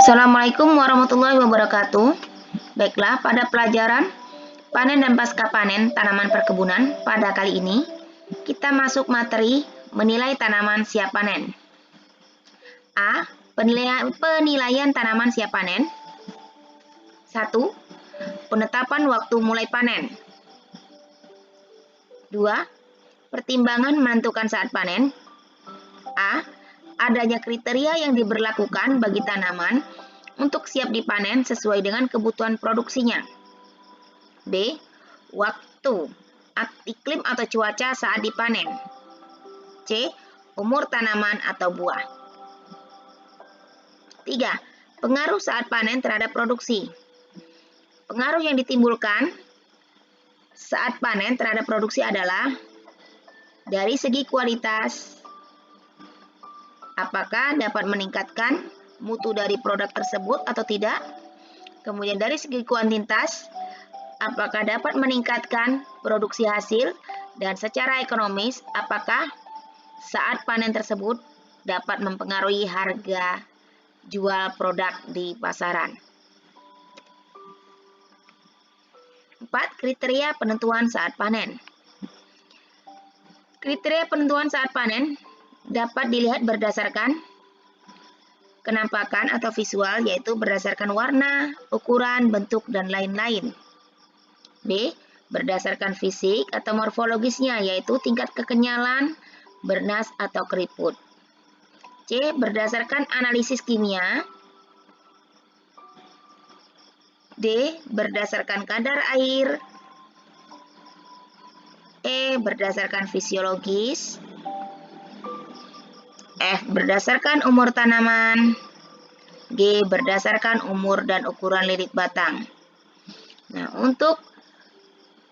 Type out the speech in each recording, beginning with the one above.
Assalamualaikum warahmatullahi wabarakatuh. Baiklah, pada pelajaran panen dan pasca panen tanaman perkebunan pada kali ini, kita masuk materi menilai tanaman siap panen. A. Penilaian tanaman siap panen. 1. Penetapan waktu mulai panen. 2. Pertimbangan menentukan saat panen. A. Adanya kriteria yang diberlakukan bagi tanaman untuk siap dipanen sesuai dengan kebutuhan produksinya. B. Waktu, iklim atau cuaca saat dipanen. C. Umur tanaman atau buah. 3. Pengaruh saat panen terhadap produksi. Pengaruh yang ditimbulkan saat panen terhadap produksi adalah dari segi kualitas, apakah dapat meningkatkan mutu dari produk tersebut atau tidak. Kemudian dari segi kuantitas, apakah dapat meningkatkan produksi hasil, dan secara ekonomis, apakah saat panen tersebut dapat mempengaruhi harga jual produk di pasaran. 4. Kriteria penentuan saat panen. Kriteria penentuan saat panen dapat dilihat berdasarkan kenampakan atau visual, yaitu berdasarkan warna, ukuran, bentuk, dan lain-lain. B. Berdasarkan fisik atau morfologisnya, yaitu tingkat kekenyalan, bernas, atau keriput. C. Berdasarkan analisis kimia. D. Berdasarkan kadar air. E. Berdasarkan fisiologis. F. Berdasarkan umur tanaman. G. Berdasarkan umur dan ukuran lilit batang. Nah, untuk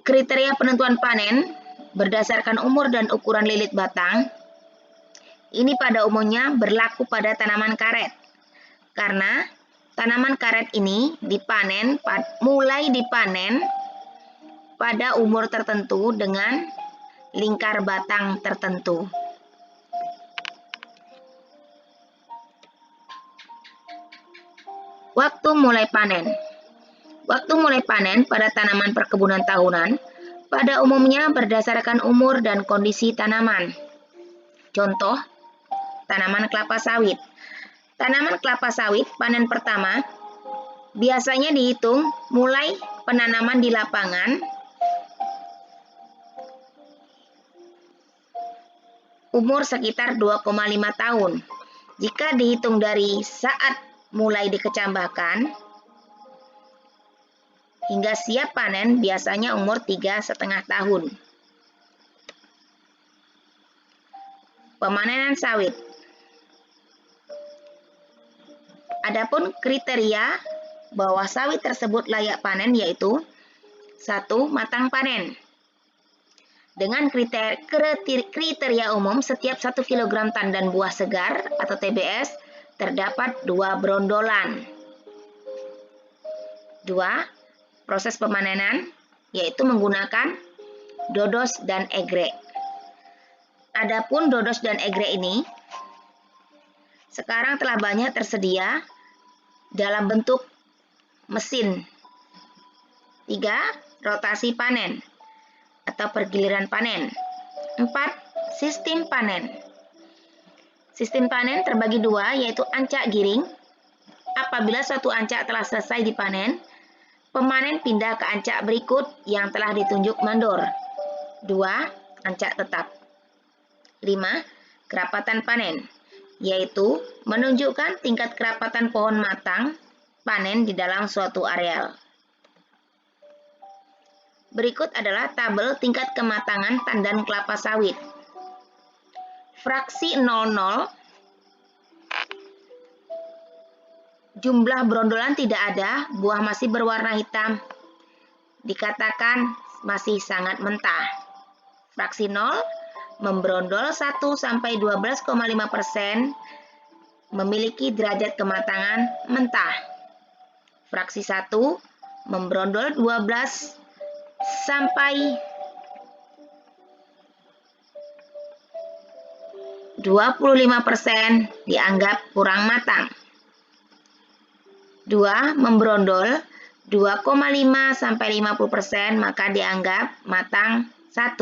kriteria penentuan panen berdasarkan umur dan ukuran lilit batang, ini pada umumnya berlaku pada tanaman karet. Karena tanaman karet ini mulai dipanen pada umur tertentu dengan lingkar batang tertentu. Waktu mulai panen. Waktu mulai panen pada tanaman perkebunan tahunan pada umumnya berdasarkan umur dan kondisi tanaman. Contoh, tanaman kelapa sawit. Tanaman kelapa sawit panen pertama biasanya dihitung mulai penanaman di lapangan umur sekitar 2,5 tahun. Jika dihitung dari saat mulai dikecambahkan hingga siap panen biasanya umur 3,5 tahun. Pemanenan sawit. Adapun kriteria bahwa sawit tersebut layak panen yaitu 1. Matang panen. Dengan kriteria umum, setiap 1 kg tandan buah segar atau TBS terdapat 2 brondolan. 2. Proses pemanenan yaitu menggunakan dodos dan egrek. Adapun dodos dan egrek ini sekarang telah banyak tersedia dalam bentuk mesin. 3. Rotasi panen atau pergiliran panen. 4. Sistem panen. Sistem panen terbagi 2, yaitu ancak giring. Apabila suatu ancak telah selesai dipanen, pemanen pindah ke ancak berikut yang telah ditunjuk mandor. 2. Ancak tetap. 5. Kerapatan panen, yaitu menunjukkan tingkat kerapatan pohon matang panen di dalam suatu areal. Berikut adalah tabel tingkat kematangan tandan kelapa sawit. Fraksi 00, jumlah brondolan tidak ada, buah masih berwarna hitam, dikatakan masih sangat mentah. Fraksi 0, membrondol 1-12,5%, memiliki derajat kematangan mentah. Fraksi 1, membrondol 12 sampai 25% dianggap kurang matang. 2 membrondol 2,5 sampai 50%, maka dianggap matang 1.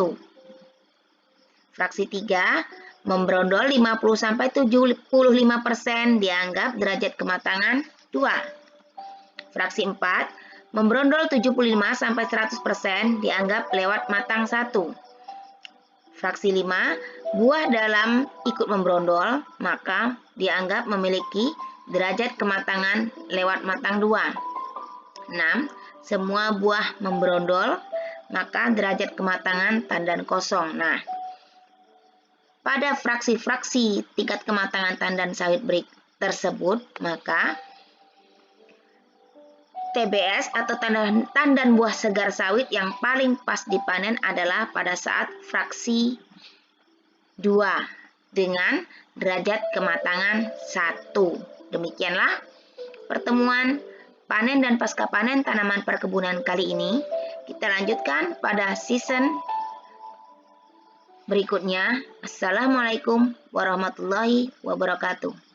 Fraksi 3 membrondol 50 sampai 75%, dianggap derajat kematangan 2. Fraksi 4 membrondol 75 sampai 100%, dianggap lewat matang 1. Fraksi 5 buah dalam ikut membrondol, maka dianggap memiliki derajat kematangan lewat matang 2. 6. Semua buah membrondol, maka derajat kematangan tandan kosong. Nah, pada fraksi-fraksi tingkat kematangan tandan sawit tersebut, maka TBS atau tandan buah segar sawit yang paling pas dipanen adalah pada saat fraksi 2 dengan derajat kematangan 1. Demikianlah pertemuan panen dan pasca panen tanaman perkebunan kali ini. Kita lanjutkan pada season berikutnya. Assalamualaikum warahmatullahi wabarakatuh.